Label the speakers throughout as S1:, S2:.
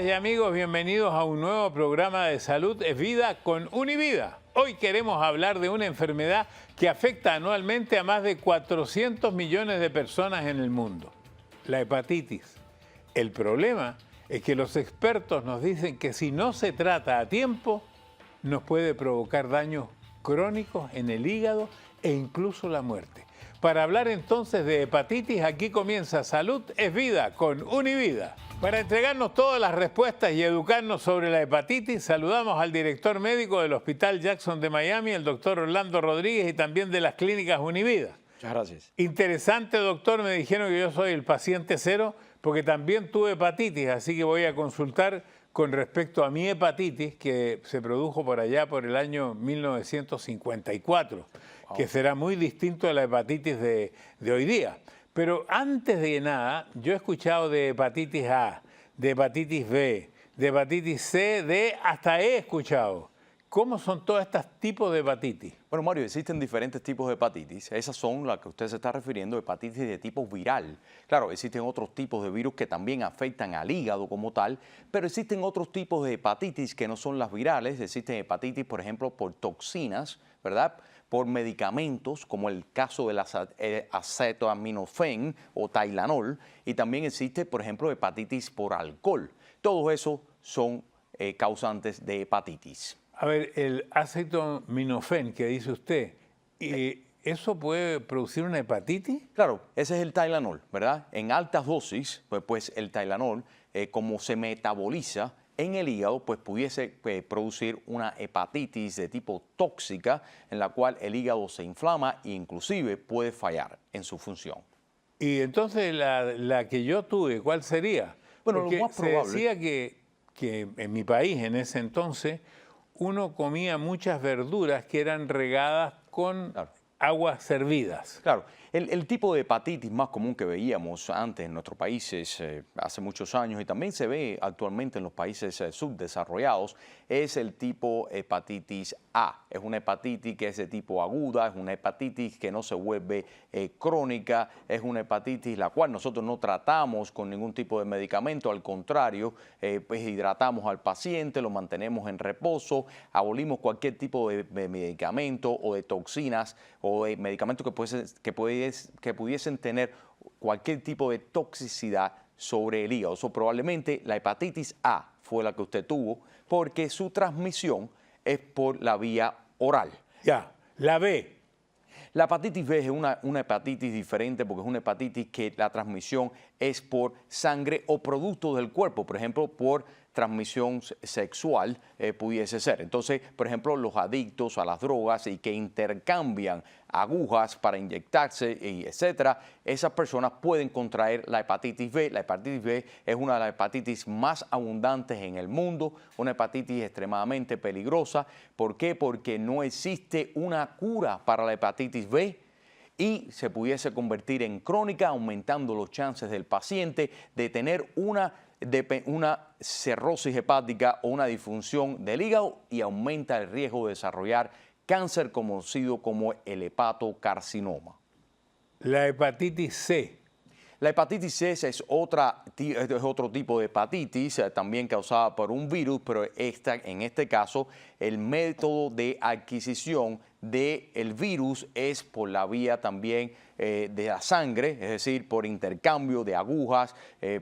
S1: Y amigos, bienvenidos a un nuevo programa de Salud es Vida con Univida. Hoy queremos hablar de una enfermedad que afecta anualmente a más de 400 millones de personas en el mundo, la hepatitis. El problema es que los expertos nos dicen que si no se trata a tiempo, nos puede provocar daños crónicos en el hígado e incluso la muerte. Para hablar entonces de hepatitis, aquí comienza Salud es Vida con Univida. Para entregarnos todas las respuestas y educarnos sobre la hepatitis, saludamos al director médico del Hospital Jackson de Miami, el doctor Orlando Rodríguez, y también de las clínicas Univida.
S2: Muchas gracias.
S1: Interesante, doctor, me dijeron que yo soy el paciente cero porque también tuve hepatitis, así que voy a consultar con respecto a mi hepatitis que se produjo por allá por el año 1954, que será muy distinto a la hepatitis de hoy día. Pero antes de nada, yo he escuchado de hepatitis A, de hepatitis B, de hepatitis C, D, hasta he escuchado. ¿Cómo son todos estos tipos de hepatitis?
S2: Bueno, Mario, existen diferentes tipos de hepatitis. Esas son las que usted se está refiriendo, hepatitis de tipo viral. Claro, existen otros tipos de virus que también afectan al hígado como tal, pero existen otros tipos de hepatitis que no son las virales. Existen hepatitis, por ejemplo, por toxinas, ¿verdad?, por medicamentos, como el caso del acetaminofén o Tylenol, y también existe, por ejemplo, hepatitis por alcohol. Todo eso son causantes de hepatitis.
S1: A ver, el acetaminofén que dice usted, ¿eso puede producir una hepatitis?
S2: Claro, ese es el Tylenol, ¿verdad? En altas dosis, pues el Tylenol, como se metaboliza en el hígado, pues pudiese producir una hepatitis de tipo tóxica en la cual el hígado se inflama e inclusive puede fallar en su función.
S1: Y entonces la que yo tuve, ¿cuál sería?
S2: Bueno,
S1: porque
S2: lo más probable.
S1: se decía que en mi país en ese entonces uno comía muchas verduras que eran regadas con aguas hervidas.
S2: Claro, el tipo de hepatitis más común que veíamos antes en nuestros países hace muchos años y también se ve actualmente en los países subdesarrollados es el tipo hepatitis A. Es una hepatitis que es de tipo aguda, es una hepatitis que no se vuelve crónica, es una hepatitis la cual nosotros no tratamos con ningún tipo de medicamento, al contrario, pues hidratamos al paciente, lo mantenemos en reposo, abolimos cualquier tipo de medicamento o de toxinas o de medicamentos que pudiesen tener cualquier tipo de toxicidad sobre el hígado. So, probablemente la hepatitis A fue la que usted tuvo porque su transmisión es por la vía oral.
S1: Ya, la B.
S2: La hepatitis B es una hepatitis diferente porque es una hepatitis que la transmisión es por sangre o productos del cuerpo, por ejemplo, por transmisión sexual pudiese ser. Entonces, por ejemplo, los adictos a las drogas y que intercambian agujas para inyectarse, y etcétera, esas personas pueden contraer la hepatitis B. La hepatitis B es una de las hepatitis más abundantes en el mundo, una hepatitis extremadamente peligrosa. ¿Por qué? Porque no existe una cura para la hepatitis B y se pudiese convertir en crónica, aumentando los chances del paciente de tener una cirrosis hepática o una disfunción del hígado y aumenta el riesgo de desarrollar cáncer conocido como el hepatocarcinoma.
S1: La hepatitis C.
S2: La hepatitis C es otro tipo de hepatitis, también causada por un virus, pero en este caso el método de adquisición del virus es por la vía también de la sangre, es decir, por intercambio de agujas,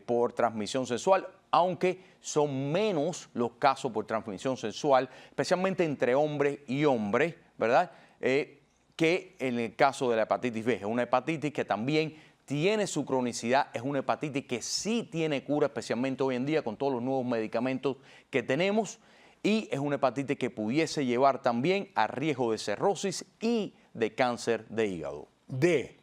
S2: por transmisión sexual, aunque son menos los casos por transmisión sexual, especialmente entre hombre y hombre, ¿verdad? Que en el caso de la hepatitis B. Es una hepatitis que también tiene su cronicidad, es una hepatitis que sí tiene cura, especialmente hoy en día con todos los nuevos medicamentos que tenemos, y es una hepatitis que pudiese llevar también a riesgo de cirrosis y de cáncer de hígado.
S1: D.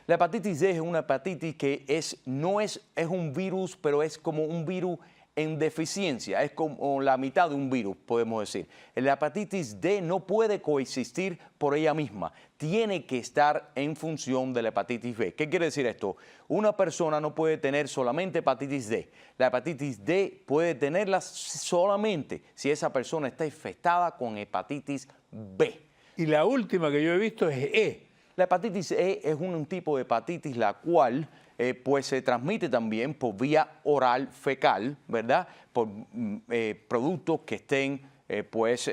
S2: La hepatitis D es una hepatitis que no es un virus, pero es como un virus en deficiencia, es como la mitad de un virus, podemos decir. La hepatitis D no puede coexistir por ella misma, tiene que estar en función de la hepatitis B. ¿Qué quiere decir esto? Una persona no puede tener solamente hepatitis D. La hepatitis D puede tenerla solamente si esa persona está infectada con hepatitis B.
S1: Y la última que yo he visto es E.
S2: La hepatitis E es un tipo de hepatitis la cual pues se transmite también por vía oral fecal, ¿verdad? Por productos que estén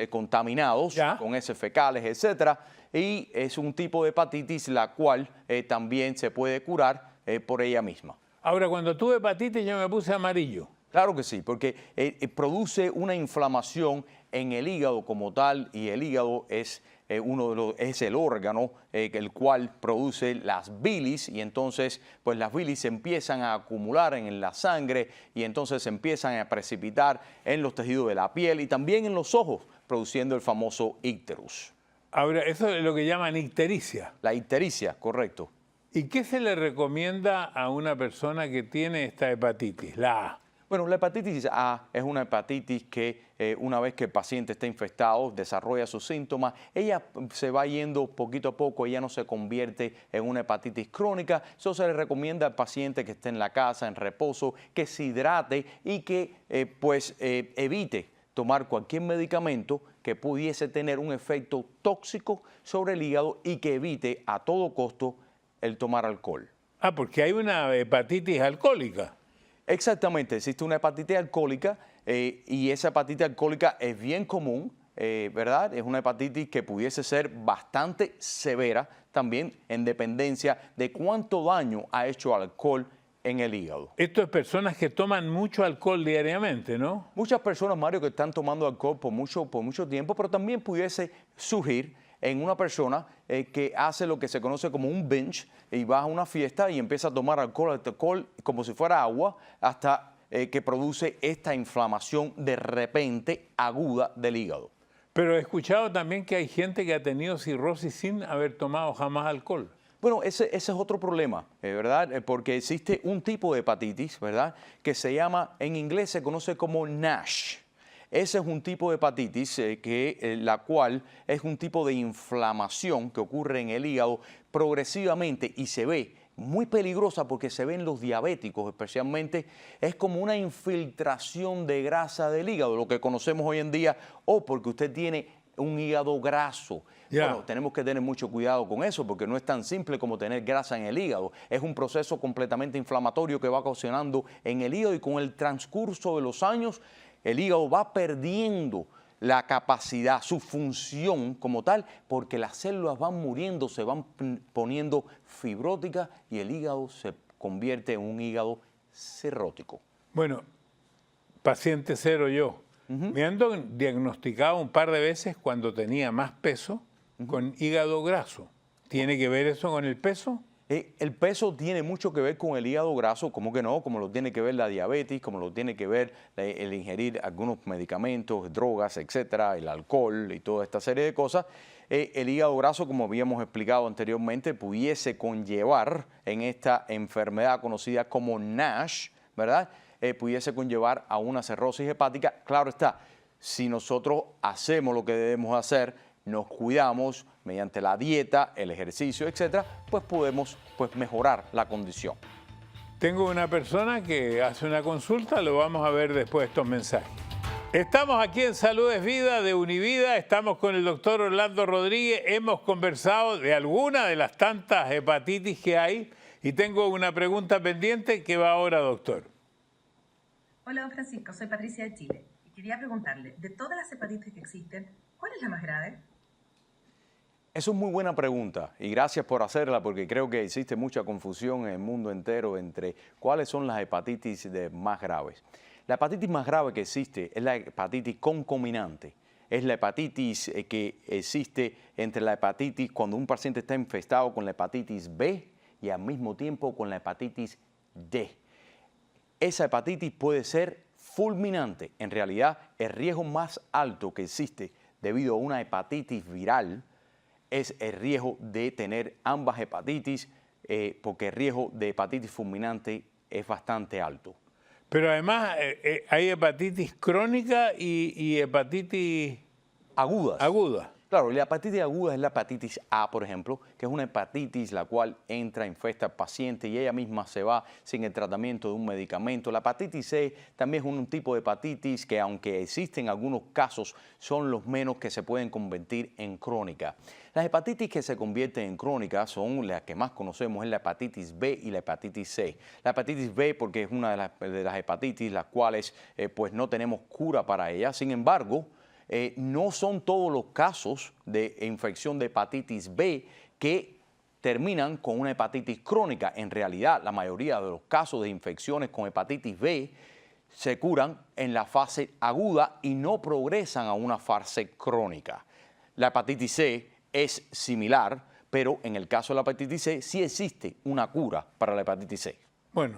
S2: contaminados con heces fecales, etcétera. Y es un tipo de hepatitis la cual también se puede curar por ella misma.
S1: Ahora, cuando tuve hepatitis yo me puse amarillo.
S2: Claro que sí, porque produce una inflamación en el hígado como tal, y el hígado es es el órgano el cual produce las bilis, y entonces pues las bilis se empiezan a acumular en la sangre y entonces se empiezan a precipitar en los tejidos de la piel y también en los ojos, produciendo el famoso icterus.
S1: Ahora, eso es lo que llaman ictericia.
S2: La ictericia, correcto.
S1: ¿Y qué se le recomienda a una persona que tiene esta hepatitis, la A?
S2: Bueno, la hepatitis A es una hepatitis que una vez que el paciente está infectado, desarrolla sus síntomas, ella se va yendo poquito a poco, ella no se convierte en una hepatitis crónica. Eso se le recomienda al paciente que esté en la casa, en reposo, que se hidrate y que evite tomar cualquier medicamento que pudiese tener un efecto tóxico sobre el hígado y que evite a todo costo el tomar alcohol.
S1: Ah, porque hay una hepatitis alcohólica.
S2: Exactamente, existe una hepatitis alcohólica y esa hepatitis alcohólica es bien común, ¿verdad? Es una hepatitis que pudiese ser bastante severa también en dependencia de cuánto daño ha hecho el alcohol en el hígado.
S1: Esto es personas que toman mucho alcohol diariamente, ¿no?
S2: Muchas personas, Mario, que están tomando alcohol por mucho tiempo, pero también pudiese surgir en una persona que hace lo que se conoce como un binge y va a una fiesta y empieza a tomar alcohol como si fuera agua hasta que produce esta inflamación de repente aguda del hígado.
S1: Pero he escuchado también que hay gente que ha tenido cirrosis sin haber tomado jamás alcohol.
S2: Bueno, ese es otro problema, ¿verdad? Porque existe un tipo de hepatitis, ¿verdad? Que se llama, en inglés se conoce como NASH. Ese es un tipo de hepatitis la cual es un tipo de inflamación que ocurre en el hígado progresivamente y se ve muy peligrosa porque se ve en los diabéticos especialmente. Es como una infiltración de grasa del hígado, lo que conocemos hoy en día, o porque usted tiene un hígado graso. Bueno, tenemos que tener mucho cuidado con eso porque no es tan simple como tener grasa en el hígado. Es un proceso completamente inflamatorio que va ocasionando en el hígado y con el transcurso de los años el hígado va perdiendo la capacidad, su función como tal, porque las células van muriendo, se van poniendo fibróticas y el hígado se convierte en un hígado cirrótico.
S1: Bueno, paciente cero yo. Me han diagnosticado un par de veces cuando tenía más peso con hígado graso. ¿Tiene que ver eso con el peso?
S2: El peso tiene mucho que ver con el hígado graso, ¿cómo que no? Como lo tiene que ver la diabetes, como lo tiene que ver el ingerir algunos medicamentos, drogas, etcétera, el alcohol y toda esta serie de cosas. El hígado graso, como habíamos explicado anteriormente, pudiese conllevar en esta enfermedad conocida como NASH, ¿verdad? Pudiese conllevar a una cirrosis hepática. Claro está, si nosotros hacemos lo que debemos hacer, nos cuidamos mediante la dieta, el ejercicio, etcétera, pues podemos mejorar la condición.
S1: Tengo una persona que hace una consulta, lo vamos a ver después de estos mensajes. Estamos aquí en Salud es Vida de Univida, estamos con el doctor Orlando Rodríguez, hemos conversado de alguna de las tantas hepatitis que hay y tengo una pregunta pendiente que va ahora, doctor.
S3: Hola, don Francisco, soy Patricia de Chile y quería preguntarle, de todas las hepatitis que existen, ¿cuál es la más grave?
S2: Eso es muy buena pregunta y gracias por hacerla porque creo que existe mucha confusión en el mundo entero entre cuáles son las hepatitis más graves. La hepatitis más grave que existe es la hepatitis concomitante. Es la hepatitis que existe entre la hepatitis cuando un paciente está infectado con la hepatitis B y al mismo tiempo con la hepatitis D. Esa hepatitis puede ser fulminante. En realidad, el riesgo más alto que existe debido a una hepatitis viral es el riesgo de tener ambas hepatitis, porque el riesgo de hepatitis fulminante es bastante alto.
S1: Pero además hay hepatitis crónica y hepatitis
S2: agudas. Claro, la hepatitis aguda es la hepatitis A, por ejemplo, que es una hepatitis la cual entra, infecta al paciente y ella misma se va sin el tratamiento de un medicamento. La hepatitis C también es un tipo de hepatitis que, aunque existen algunos casos, son los menos que se pueden convertir en crónica. Las hepatitis que se convierten en crónicas son las que más conocemos, es la hepatitis B y la hepatitis C. La hepatitis B porque es una de las hepatitis las cuales pues no tenemos cura para ella. Sin embargo, no son todos los casos de infección de hepatitis B que terminan con una hepatitis crónica. En realidad, la mayoría de los casos de infecciones con hepatitis B se curan en la fase aguda y no progresan a una fase crónica. La hepatitis C es similar, pero en el caso de la hepatitis C sí existe una cura para la hepatitis C.
S1: Bueno,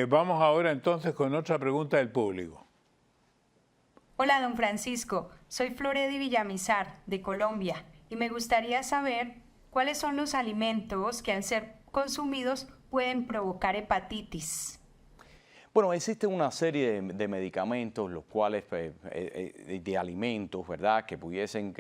S1: vamos ahora entonces con otra pregunta del público.
S4: Hola, don Francisco. Soy Floredy Villamizar, de Colombia, y me gustaría saber cuáles son los alimentos que al ser consumidos pueden provocar hepatitis.
S2: Bueno, existe una serie de medicamentos, los cuales, de alimentos, ¿verdad?, que pudiesen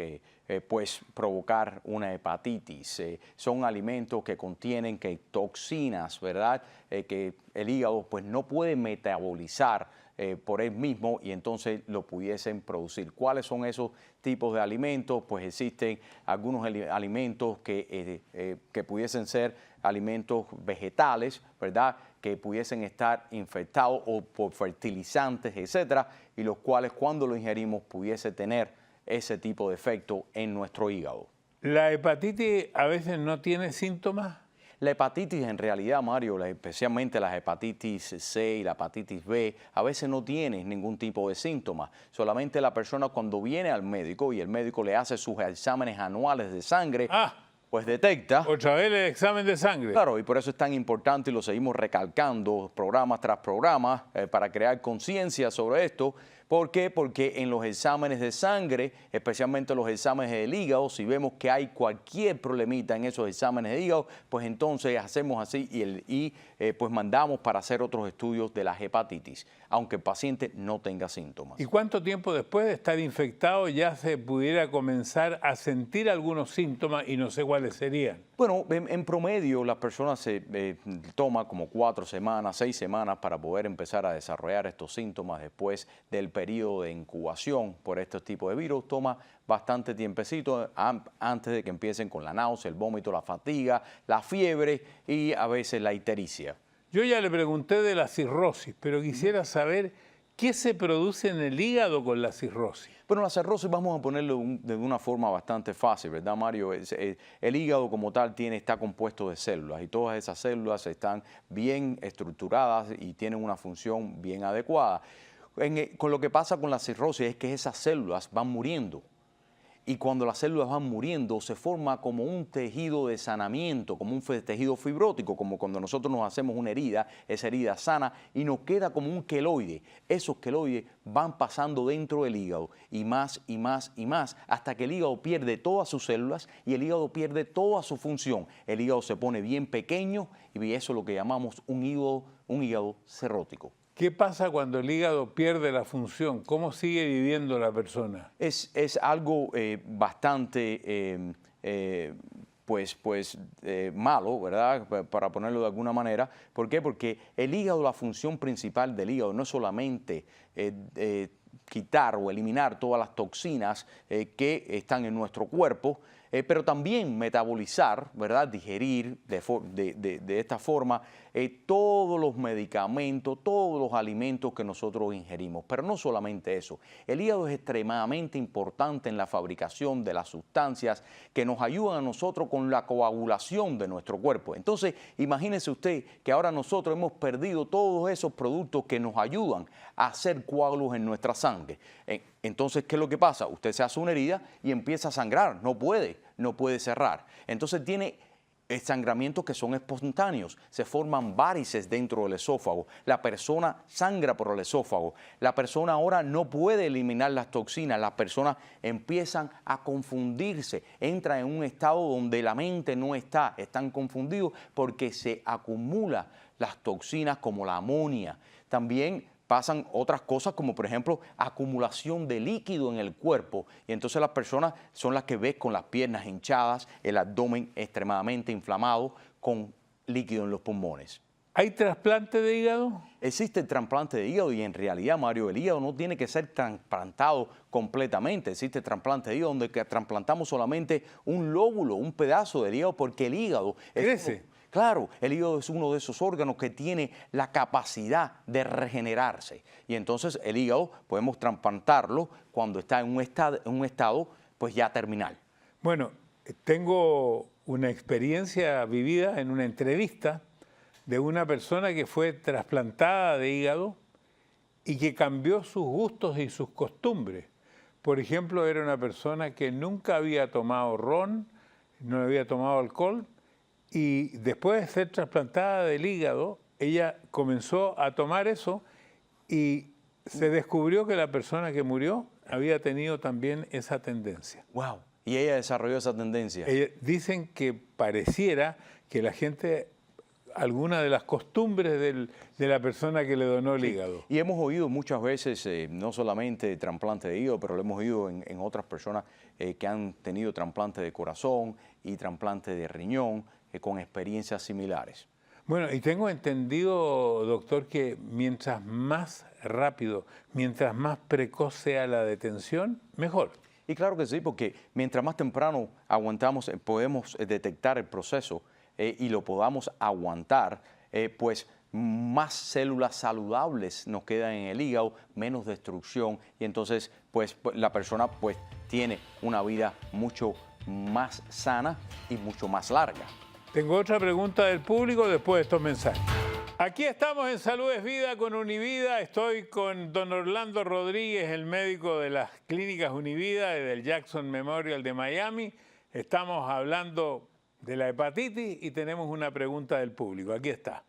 S2: pues, provocar una hepatitis. Son alimentos que contienen toxinas, ¿verdad?, que el hígado pues, no puede metabolizar por él mismo y entonces lo pudiesen producir. ¿Cuáles son esos tipos de alimentos? Pues existen algunos alimentos que pudiesen ser alimentos vegetales, ¿verdad?, que pudiesen estar infectados o por fertilizantes, etcétera, y los cuales cuando lo ingerimos pudiese tener ese tipo de efecto en nuestro hígado.
S1: ¿La hepatitis a veces no tiene síntomas?
S2: La hepatitis en realidad, Mario, especialmente las hepatitis C y la hepatitis B, a veces no tienen ningún tipo de síntomas. Solamente la persona cuando viene al médico y el médico le hace sus exámenes anuales de sangre, pues detecta.
S1: Otra vez el examen de sangre.
S2: Claro, y por eso es tan importante y lo seguimos recalcando programa tras programa para crear conciencia sobre esto. ¿Por qué? Porque en los exámenes de sangre, especialmente los exámenes del hígado, si vemos que hay cualquier problemita en esos exámenes de hígado, pues entonces hacemos así y pues mandamos para hacer otros estudios de la hepatitis, aunque el paciente no tenga síntomas.
S1: ¿Y cuánto tiempo después de estar infectado ya se pudiera comenzar a sentir algunos síntomas y no sé cuáles serían?
S2: Bueno, en promedio las personas se toman como 4 semanas, 6 semanas para poder empezar a desarrollar estos síntomas después del periodo de incubación por estos tipos de virus. Toma bastante tiempecito antes de que empiecen con la náusea, el vómito, la fatiga, la fiebre y a veces la ictericia.
S1: Yo ya le pregunté de la cirrosis, pero quisiera saber qué se produce en el hígado con la cirrosis.
S2: Bueno, la cirrosis vamos a ponerlo de una forma bastante fácil, ¿verdad, Mario? El hígado como tal está compuesto de células y todas esas células están bien estructuradas y tienen una función bien adecuada. Con lo que pasa con la cirrosis es que esas células van muriendo. Y cuando las células van muriendo, se forma como un tejido de sanamiento, como un tejido fibrótico, como cuando nosotros nos hacemos una herida, esa herida sana, y nos queda como un queloide. Esos queloides van pasando dentro del hígado, y más, y más, y más, hasta que el hígado pierde todas sus células y el hígado pierde toda su función. El hígado se pone bien pequeño, y eso es lo que llamamos un hígado cirrótico.
S1: ¿Qué pasa cuando el hígado pierde la función? ¿Cómo sigue viviendo la persona?
S2: Es algo bastante malo, ¿verdad? Para ponerlo de alguna manera. ¿Por qué? Porque el hígado, la función principal del hígado no es solamente quitar o eliminar todas las toxinas que están en nuestro cuerpo, pero también metabolizar, ¿verdad? Digerir de esta forma todos los medicamentos, todos los alimentos que nosotros ingerimos. Pero no solamente eso, el hígado es extremadamente importante en la fabricación de las sustancias que nos ayudan a nosotros con la coagulación de nuestro cuerpo. Entonces, imagínese usted que ahora nosotros hemos perdido todos esos productos que nos ayudan a hacer coágulos en nuestra sangre. Entonces, ¿qué es lo que pasa? Usted se hace una herida y empieza a sangrar, no puede cerrar. Entonces tiene sangramientos que son espontáneos, se forman varices dentro del esófago, la persona sangra por el esófago, la persona ahora no puede eliminar las toxinas, las personas empiezan a confundirse, entran en un estado donde la mente no está, están confundidos porque se acumulan las toxinas como la amonía. También pasan otras cosas como por ejemplo acumulación de líquido en el cuerpo y entonces las personas son las que ves con las piernas hinchadas, el abdomen extremadamente inflamado con líquido en los pulmones.
S1: ¿Hay trasplante de hígado?
S2: Existe el trasplante de hígado y en realidad, Mario, el hígado no tiene que ser trasplantado completamente. Existe el trasplante de hígado donde trasplantamos solamente un lóbulo, un pedazo del hígado porque el hígado
S1: ¿Crece?
S2: Claro, el hígado es uno de esos órganos que tiene la capacidad de regenerarse. Y entonces el hígado podemos trasplantarlo cuando está en un estado pues ya terminal.
S1: Bueno, tengo una experiencia vivida en una entrevista de una persona que fue trasplantada de hígado y que cambió sus gustos y sus costumbres. Por ejemplo, era una persona que nunca había tomado ron, no había tomado alcohol, y después de ser trasplantada del hígado, ella comenzó a tomar eso y se descubrió que la persona que murió había tenido también esa tendencia.
S2: ¡Wow! Y ella desarrolló esa tendencia.
S1: Dicen que pareciera que la gente, alguna de las costumbres de la persona que le donó el hígado.
S2: Y hemos oído muchas veces, no solamente trasplante de hígado, pero lo hemos oído en otras personas que han tenido trasplante de corazón y trasplante de riñón con experiencias similares.
S1: Bueno, y tengo entendido, doctor, que mientras más rápido, mientras más precoz sea la detención, mejor.
S2: Y claro que sí, porque mientras más temprano aguantamos, podemos detectar el proceso y lo podamos aguantar, pues más células saludables nos quedan en el hígado, menos destrucción y entonces pues la persona pues tiene una vida mucho más sana y mucho más larga.
S1: Tengo otra pregunta del público después de estos mensajes. Aquí estamos en Salud es Vida con Univida. Estoy con don Orlando Rodríguez, el médico de las clínicas Univida y del Jackson Memorial de Miami. Estamos hablando de la hepatitis y tenemos una pregunta del público. Aquí está.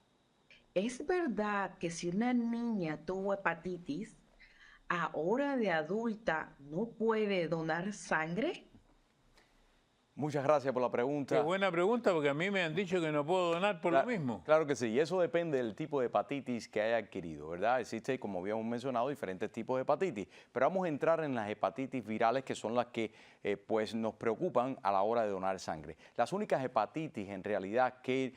S5: ¿Es verdad que si una niña tuvo hepatitis, ahora de adulta no puede donar sangre?
S2: Muchas gracias por la pregunta.
S1: Qué buena pregunta, porque a mí me han dicho que no puedo donar por lo mismo.
S2: Claro que sí, y eso depende del tipo de hepatitis que haya adquirido, ¿verdad? Existe, como habíamos mencionado, diferentes tipos de hepatitis, pero vamos a entrar en las hepatitis virales que son las que pues nos preocupan a la hora de donar sangre. Las únicas hepatitis en realidad que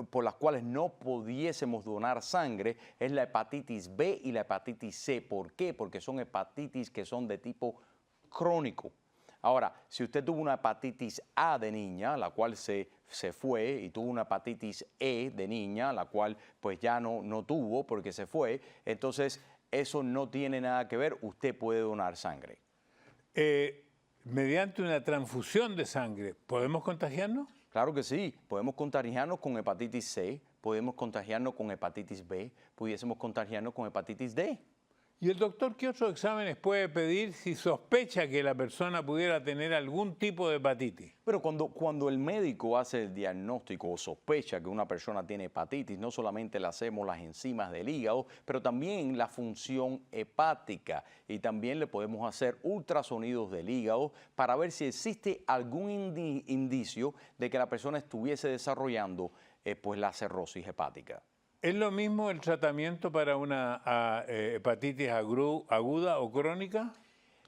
S2: por las cuales no pudiésemos donar sangre es la hepatitis B y la hepatitis C. ¿Por qué? Porque son hepatitis que son de tipo crónico. Ahora, si usted tuvo una hepatitis A de niña, la cual se fue, y tuvo una hepatitis E de niña, la cual pues ya no tuvo porque se fue, entonces eso no tiene nada que ver, usted puede donar sangre.
S1: Mediante una transfusión de sangre, ¿podemos contagiarnos?
S2: Claro que sí, podemos contagiarnos con hepatitis C, podemos contagiarnos con hepatitis B, pudiésemos contagiarnos con hepatitis D.
S1: ¿Y el doctor qué otros exámenes puede pedir si sospecha que la persona pudiera tener algún tipo de hepatitis?
S2: Pero cuando el médico hace el diagnóstico o sospecha que una persona tiene hepatitis, no solamente le hacemos las enzimas del hígado, pero también la función hepática y también le podemos hacer ultrasonidos del hígado para ver si existe algún indicio de que la persona estuviese desarrollando pues la cirrosis hepática.
S1: ¿Es lo mismo el tratamiento para una hepatitis aguda o crónica?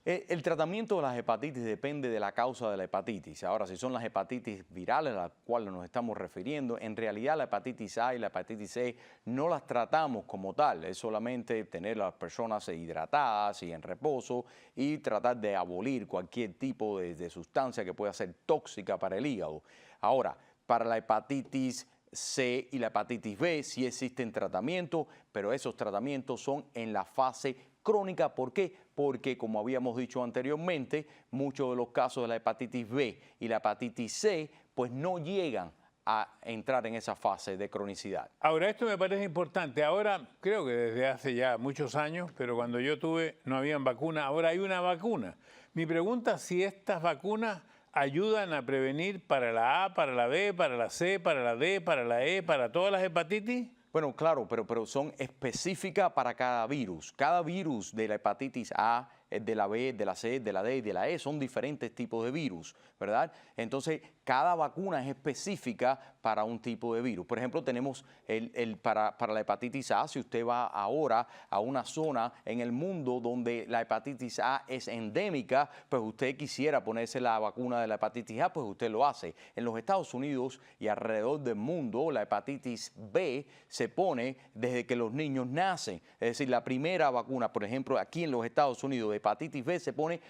S2: El tratamiento de las hepatitis depende de la causa de la hepatitis. Ahora, si son las hepatitis virales a las cuales nos estamos refiriendo, en realidad la hepatitis A y la hepatitis C no las tratamos como tal. Es solamente tener a las personas hidratadas y en reposo y tratar de abolir cualquier tipo de sustancia que pueda ser tóxica para el hígado. Ahora, para la hepatitis C y la hepatitis B sí existen tratamientos, pero esos tratamientos son en la fase crónica. ¿Por qué? Porque, como habíamos dicho anteriormente, muchos de los casos de la hepatitis B y la hepatitis C pues no llegan a entrar en esa fase de cronicidad.
S1: Ahora, esto me parece importante. Ahora, creo que desde hace ya muchos años, pero cuando yo tuve no habían vacuna, ahora hay una vacuna. Mi pregunta es si estas vacunas ayudan a prevenir para la A, para la B, para la C, para la D, para la E, para todas las hepatitis.
S2: Bueno, claro, pero son específicas para cada virus. Cada virus de la hepatitis A, de la B, de la C, de la D y de la E. Son diferentes tipos de virus, ¿verdad? Entonces, cada vacuna es específica para un tipo de virus. Por ejemplo, tenemos para la hepatitis A, si usted va ahora a una zona en el mundo donde la hepatitis A es endémica, pues usted quisiera ponerse la vacuna de la hepatitis A, pues usted lo hace. En los Estados Unidos y alrededor del mundo, la hepatitis B se pone desde que los niños nacen. Es decir, la primera vacuna, por ejemplo, aquí en los Estados Unidos, de hepatitis B se pone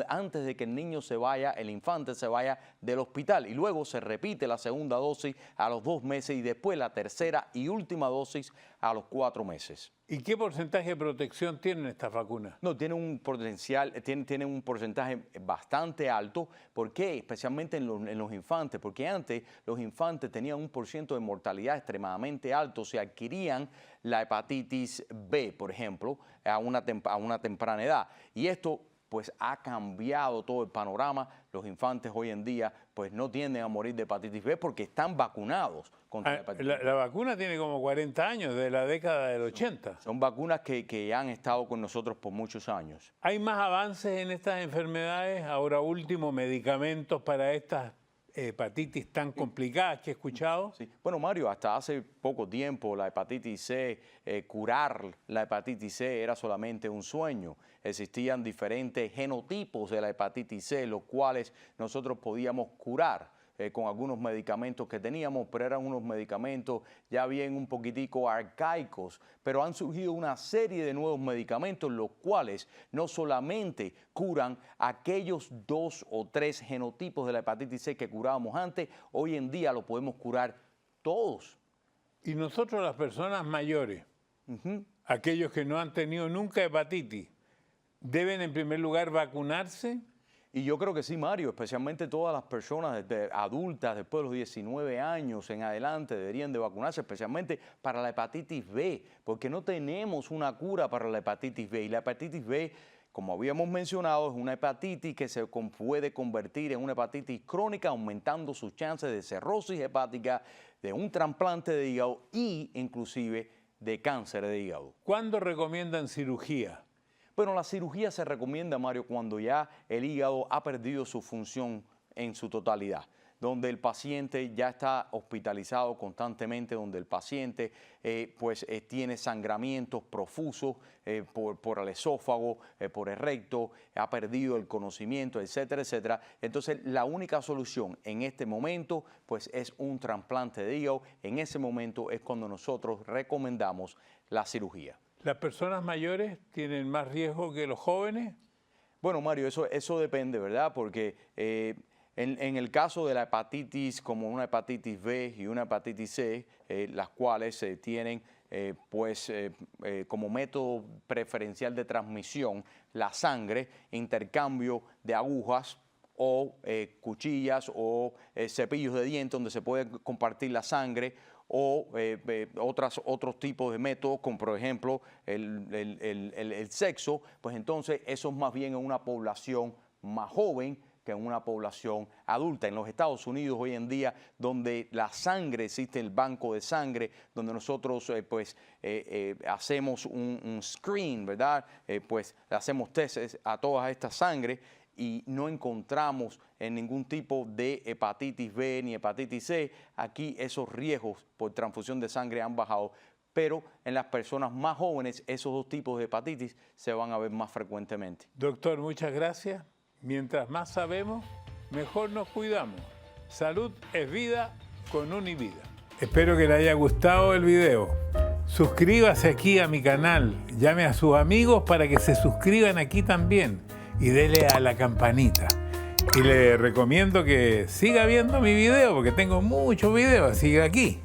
S2: antes de que el niño se vaya, el infante se vaya del hospital. Y luego se repite la segunda dosis a los 2 meses y después la tercera y última dosis a los 4 meses.
S1: ¿Y qué porcentaje de protección tienen estas vacunas?
S2: No, tiene un porcentaje bastante alto. ¿Por qué? Especialmente en los infantes, porque antes los infantes tenían un % de mortalidad extremadamente alto, se adquirían la hepatitis B, por ejemplo, a una temprana edad. Y esto pues ha cambiado todo el panorama. Los infantes hoy en día pues no tienden a morir de hepatitis B porque están vacunados contra la hepatitis B.
S1: La vacuna tiene como 40 años, de la década del 80.
S2: Son vacunas que han estado con nosotros por muchos años.
S1: ¿Hay más avances en estas enfermedades? Ahora último, medicamentos para estas hepatitis tan complicadas que he escuchado.
S2: Sí. Bueno, Mario, hasta hace poco tiempo la hepatitis C, curar la hepatitis C era solamente un sueño. Existían diferentes genotipos de la hepatitis C, los cuales nosotros podíamos curar con algunos medicamentos que teníamos, pero eran unos medicamentos ya bien un poquitico arcaicos, pero han surgido una serie de nuevos medicamentos, los cuales no solamente curan aquellos 2 o 3 genotipos de la hepatitis C que curábamos antes, hoy en día lo podemos curar todos.
S1: Y nosotros las personas mayores, aquellos que no han tenido nunca hepatitis, ¿deben en primer lugar vacunarse?
S2: Y yo creo que sí, Mario, especialmente todas las personas adultas después de los 19 años en adelante deberían de vacunarse, especialmente para la hepatitis B, porque no tenemos una cura para la hepatitis B. Y la hepatitis B, como habíamos mencionado, es una hepatitis que se puede convertir en una hepatitis crónica, aumentando sus chances de cirrosis hepática, de un trasplante de hígado e inclusive de cáncer de hígado.
S1: ¿Cuándo recomiendan cirugía?
S2: Bueno, la cirugía se recomienda, Mario, cuando ya el hígado ha perdido su función en su totalidad, donde el paciente ya está hospitalizado constantemente, donde el paciente tiene sangramientos profusos por el esófago, por el recto, ha perdido el conocimiento, etcétera, etcétera. Entonces, la única solución en este momento pues, es un trasplante de hígado. En ese momento es cuando nosotros recomendamos la cirugía.
S1: ¿Las personas mayores tienen más riesgo que los jóvenes?
S2: Bueno, Mario, eso depende, ¿verdad? Porque en el caso de la hepatitis, como una hepatitis B y una hepatitis C, las cuales tienen como método preferencial de transmisión la sangre, intercambio de agujas o cuchillas o cepillos de dientes donde se puede compartir la sangre, o otros tipos de métodos, como por ejemplo el sexo, pues entonces eso es más bien en una población más joven que en una población adulta. En los Estados Unidos hoy en día, donde la sangre, existe el banco de sangre, donde nosotros hacemos un screen, ¿verdad? Pues hacemos testes a toda esta sangre y no encontramos en ningún tipo de hepatitis B ni hepatitis C. Aquí esos riesgos por transfusión de sangre han bajado, pero en las personas más jóvenes esos 2 tipos de hepatitis se van a ver más frecuentemente.
S1: Doctor, muchas gracias. Mientras más sabemos, mejor nos cuidamos. Salud es vida con Univida. Espero que le haya gustado el video. Suscríbase aquí a mi canal, llame a sus amigos para que se suscriban aquí también y dele a la campanita. Y le recomiendo que siga viendo mi video porque tengo muchos videos, siga aquí.